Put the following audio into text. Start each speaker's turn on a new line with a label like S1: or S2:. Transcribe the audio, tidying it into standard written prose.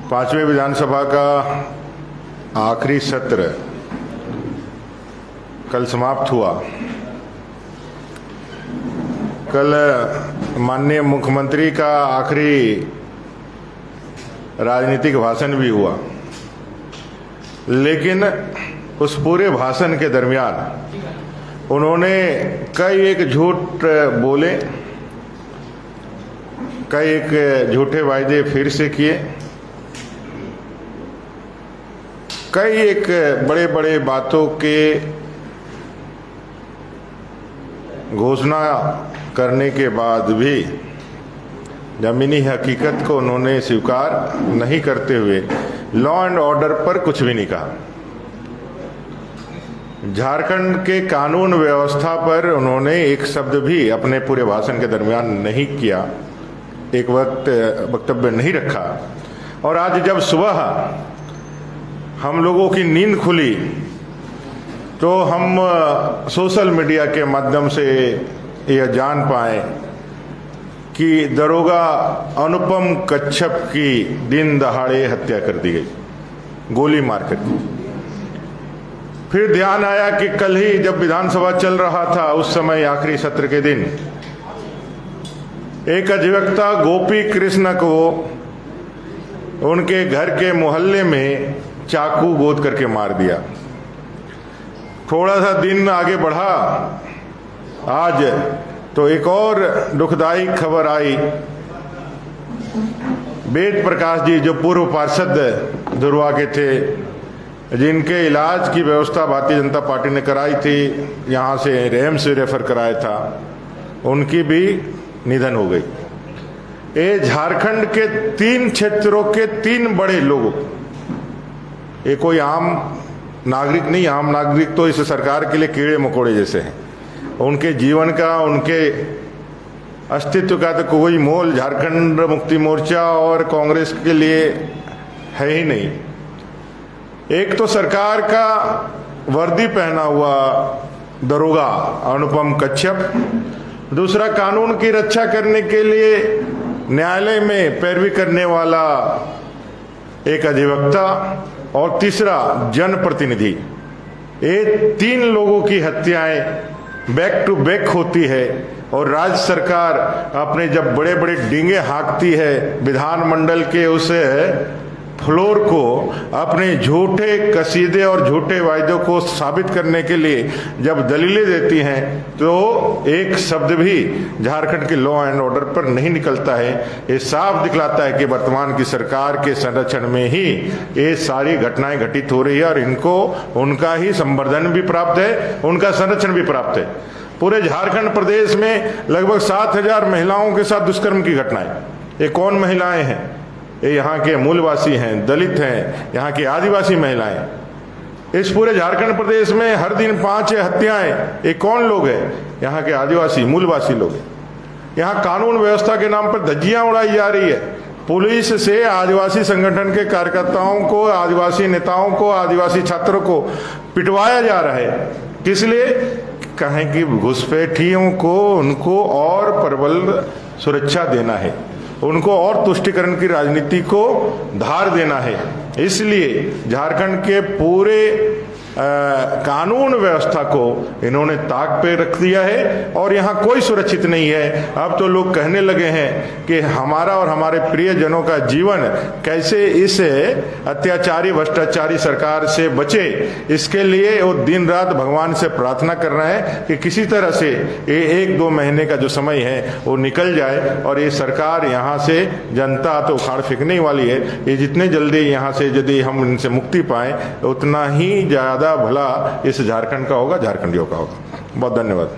S1: पांचवें विधानसभा का आखिरी सत्र कल समाप्त हुआ। कल माननीय मुख्यमंत्री का आखिरी राजनीतिक भाषण भी हुआ, लेकिन उस पूरे भाषण के दरमियान उन्होंने कई एक झूठ बोले, कई एक झूठे वायदे फिर से किए, कई एक बड़े बड़े बातों के घोषणा करने के बाद भी जमीनी हकीकत को उन्होंने स्वीकार नहीं करते हुए लॉ एंड ऑर्डर पर कुछ भी नहीं कहा। झारखंड के कानून व्यवस्था पर उन्होंने एक शब्द भी अपने पूरे भाषण के दरमियान नहीं किया, एक वक्तव्य नहीं रखा। और आज जब सुबह हम लोगों की नींद खुली तो हम सोशल मीडिया के माध्यम से यह जान पाए कि दरोगा अनुपम कच्छप की दिन दहाड़े हत्या कर दी गई, गोली मारकर दी। फिर ध्यान आया कि कल ही जब विधानसभा चल रहा था, उस समय आखिरी सत्र के दिन एक अधिवक्ता गोपी कृष्ण को उनके घर के मोहल्ले में चाकू गोद करके मार दिया। थोड़ा सा दिन आगे बढ़ा, आज तो एक और दुखदायी खबर आई। वेद प्रकाश जी, जो पूर्व पार्षद धुरवा के थे, जिनके इलाज की व्यवस्था भारतीय जनता पार्टी ने कराई थी, यहाँ से एम्स से रेफर कराया था, उनकी भी निधन हो गई। ये झारखंड के 3 क्षेत्रों के 3 बड़े लोगों, ये कोई आम नागरिक नहीं, आम नागरिक तो इस सरकार के लिए कीड़े मकोड़े जैसे हैं। उनके जीवन का, उनके अस्तित्व का तो कोई मोल झारखंड मुक्ति मोर्चा और कांग्रेस के लिए है ही नहीं। एक तो सरकार का वर्दी पहना हुआ दरोगा अनुपम कच्छप, दूसरा कानून की रक्षा करने के लिए न्यायालय में पैरवी करने वाला एक अधिवक्ता, और तीसरा जनप्रतिनिधि। ये 3 लोगों की हत्याएं बैक टू बैक होती है और राज्य सरकार अपने जब बड़े बड़े डींगे हाँकती है विधानमंडल के उस फ्लोर को अपने झूठे कसीदे और झूठे वायदों को साबित करने के लिए जब दलीलें देती हैं, तो एक शब्द भी झारखंड के लॉ एंड ऑर्डर पर नहीं निकलता है। ये साफ दिखलाता है कि वर्तमान की सरकार के संरक्षण में ही ये सारी घटनाएं घटित हो रही है और इनको उनका ही संवर्धन भी प्राप्त है, उनका संरक्षण भी प्राप्त है। पूरे झारखंड प्रदेश में लगभग 7,000 महिलाओं के साथ दुष्कर्म की घटनाएं। ये कौन महिलाएं हैं? ये यहाँ के मूलवासी हैं, दलित हैं, यहाँ की आदिवासी महिलाएं। इस पूरे झारखंड प्रदेश में हर दिन 5 हत्याएं। ये कौन लोग हैं? यहाँ के आदिवासी मूलवासी लोग। यहाँ कानून व्यवस्था के नाम पर धज्जियां उड़ाई जा रही है। पुलिस से आदिवासी संगठन के कार्यकर्ताओं को, आदिवासी नेताओं को, आदिवासी छात्रों को पिटवाया जा रहा है। किस लिए? कहें कि घुसपैठियों को उनको और प्रबल सुरक्षा देना है, उनको और तुष्टिकरण की राजनीति को धार देना है। इसलिए झारखंड के पूरे कानून व्यवस्था को इन्होंने ताक पे रख दिया है और यहाँ कोई सुरक्षित नहीं है। अब तो लोग कहने लगे हैं कि हमारा और हमारे प्रियजनों का जीवन कैसे इस अत्याचारी भ्रष्टाचारी सरकार से बचे, इसके लिए वो दिन रात भगवान से प्रार्थना कर रहे हैं कि किसी तरह से ये 1-2 महीने का जो समय है वो निकल जाए और ये सरकार यहाँ से जनता तो उखाड़ फेंकने वाली है। ये जितने जल्दी यहाँ से यदि हम इनसे मुक्ति पाएं, उतना ही ज़्यादा भला इस झारखंड का होगा, झारखंडियों का होगा। बहुत धन्यवाद।